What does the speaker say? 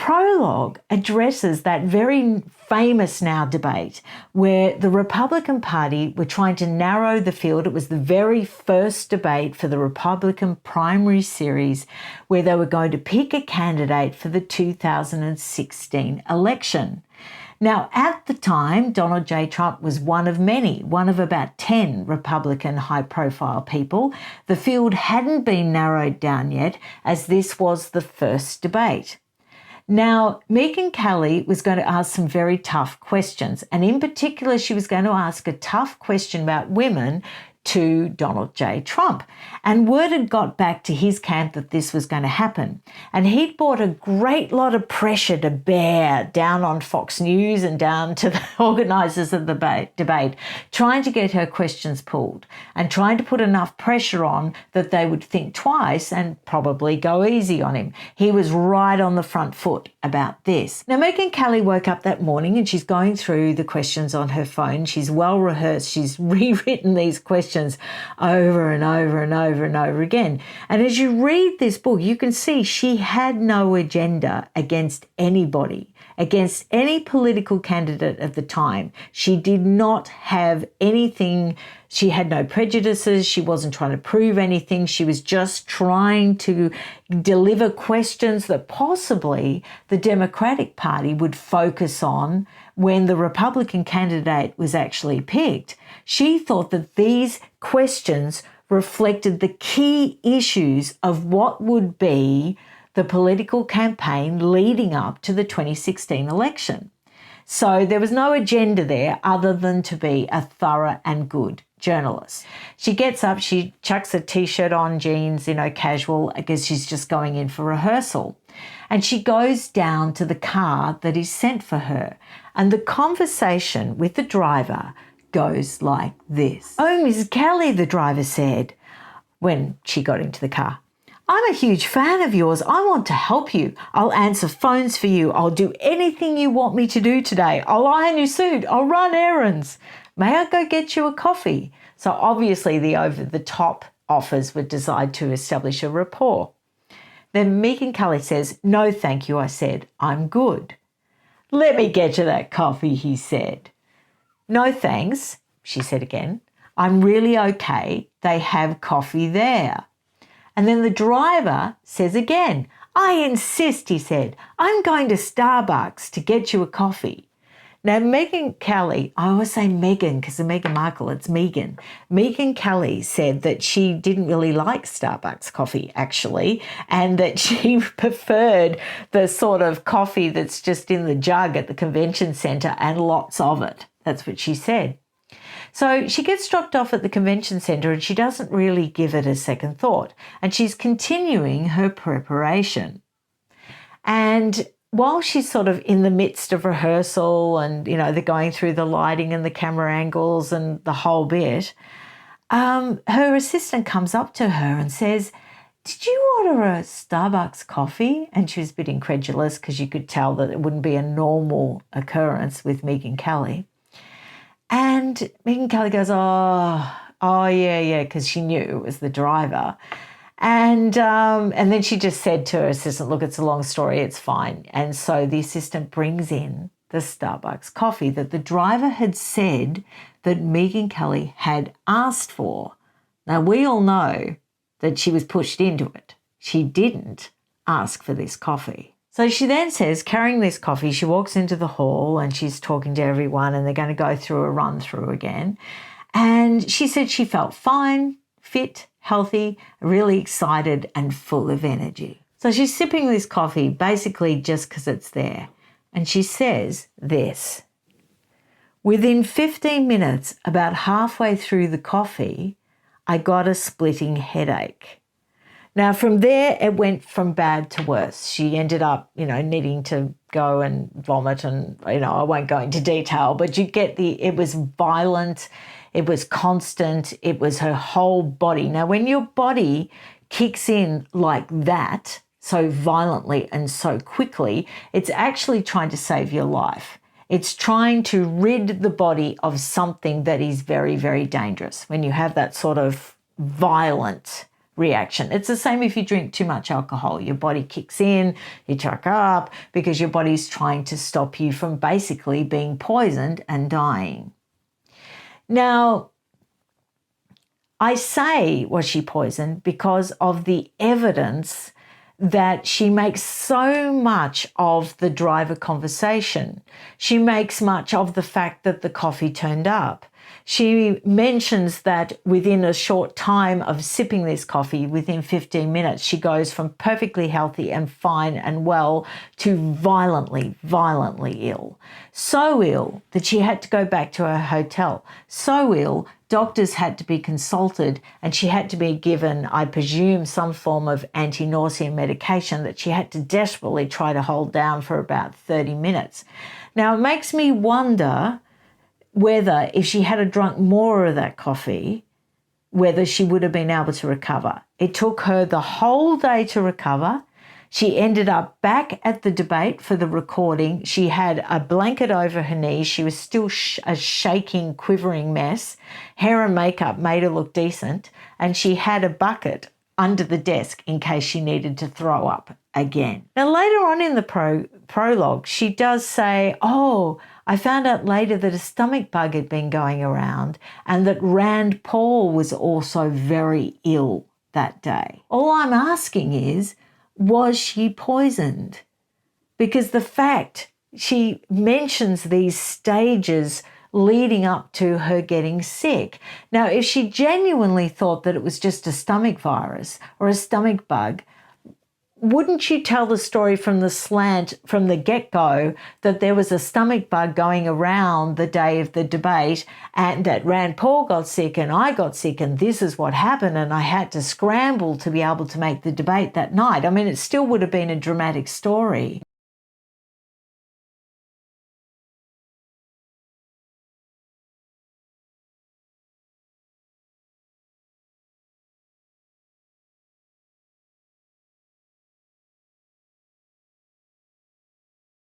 prologue addresses that very famous now debate where the Republican Party were trying to narrow the field. It was the very first debate for the Republican primary series where they were going to pick a candidate for the 2016 election. Now, at the time, Donald J. Trump was one of many, one of about 10 Republican high-profile people. The field hadn't been narrowed down yet, as this was the first debate. Now, Megyn Kelly was going to ask some very tough questions, and in particular, she was going to ask a tough question about women to Donald J. Trump. And word had got back to his camp that this was going to happen. And he'd brought a great lot of pressure to bear down on Fox News and down to the organisers of the debate, trying to get her questions pulled and trying to put enough pressure on that they would think twice and probably go easy on him. He was right on the front foot about this. Now, Megyn Kelly woke up that morning and she's going through the questions on her phone. She's well rehearsed. She's rewritten these questions over and over and over and over again. And as you read this book, you can see she had no agenda against anybody, against any political candidate of the time. She did not have anything. She had no prejudices. She wasn't trying to prove anything. She was just trying to deliver questions that possibly the Democratic Party would focus on when the Republican candidate was actually picked. She thought that these questions reflected the key issues of what would be the political campaign leading up to the 2016 election. So there was no agenda there other than to be a thorough and good journalist. She gets up, she chucks a t-shirt on, jeans, casual, I guess she's just going in for rehearsal. And she goes down to the car that is sent for her. And the conversation with the driver goes like this. "Oh, Mrs. Kelly," the driver said when she got into the car, "I'm a huge fan of yours. I want to help you. I'll answer phones for you. I'll do anything you want me to do today. I'll iron your suit. I'll run errands. May I go get you a coffee?" So obviously the over-the-top offers were designed to establish a rapport. Then Megyn Kelly says, "No, thank you," I said. "I'm good." "Let me get you that coffee," he said. "No, thanks," she said again. "I'm really okay. They have coffee there." And then the driver says again, "I insist," he said. "I'm going to Starbucks to get you a coffee." Now, Megyn Kelly, I always say Megyn because of Meghan Markle, it's Megyn. Megyn Kelly said that she didn't really like Starbucks coffee, actually, and that she preferred the sort of coffee that's just in the jug at the convention centre and lots of it. That's what she said. So she gets dropped off at the convention centre and she doesn't really give it a second thought. And she's continuing her preparation. And while she's sort of in the midst of rehearsal and, they're going through the lighting and the camera angles and the whole bit, her assistant comes up to her and says, "Did you order a Starbucks coffee?" And she was a bit incredulous because you could tell that it wouldn't be a normal occurrence with Megyn Kelly. And Megyn Kelly goes, oh, yeah, because she knew it was the driver. And then she just said to her assistant, "Look, it's a long story, it's fine." And so the assistant brings in the Starbucks coffee that the driver had said that Megyn Kelly had asked for. Now, we all know that she was pushed into it. She didn't ask for this coffee. So she then says, carrying this coffee, she walks into the hall and she's talking to everyone and they're going to go through a run through again. And she said she felt fine, fit, healthy, really excited and full of energy. So she's sipping this coffee basically just because it's there. And she says this: "Within 15 minutes, about halfway through the coffee, I got a splitting headache." Now, from there, it went from bad to worse. She ended up, needing to go and vomit and, I won't go into detail, but you get it was violent, it was constant, it was her whole body. Now, when your body kicks in like that, so violently and so quickly, it's actually trying to save your life. It's trying to rid the body of something that is very, very dangerous when you have that sort of violent reaction. It's the same if you drink too much alcohol. Your body kicks in, you chuck up because your body's trying to stop you from basically being poisoned and dying. Now, I say was she poisoned because of the evidence that she makes so much of the driver conversation. She makes much of the fact that the coffee turned up. She mentions that within a short time of sipping this coffee, within 15 minutes, she goes from perfectly healthy and fine and well to violently, violently ill. So ill that she had to go back to her hotel. So ill, doctors had to be consulted and she had to be given, I presume, some form of anti-nausea medication that she had to desperately try to hold down for about 30 minutes. Now, it makes me wonder whether if she had drunk more of that coffee, whether she would have been able to recover. It took her the whole day to recover. She ended up back at the debate for the recording. She had a blanket over her knees. She was still a shaking, quivering mess. Hair and makeup made her look decent. And she had a bucket under the desk in case she needed to throw up again. Now, later on in the prologue, she does say, oh, I found out later that a stomach bug had been going around and that Rand Paul was also very ill that day. All I'm asking is, was she poisoned? Because the fact she mentions these stages leading up to her getting sick. Now, if she genuinely thought that it was just a stomach virus or a stomach bug, wouldn't you tell the story from the slant, from the get-go, that there was a stomach bug going around the day of the debate and that Rand Paul got sick and I got sick and this is what happened and I had to scramble to be able to make the debate that night? I mean, it still would have been a dramatic story.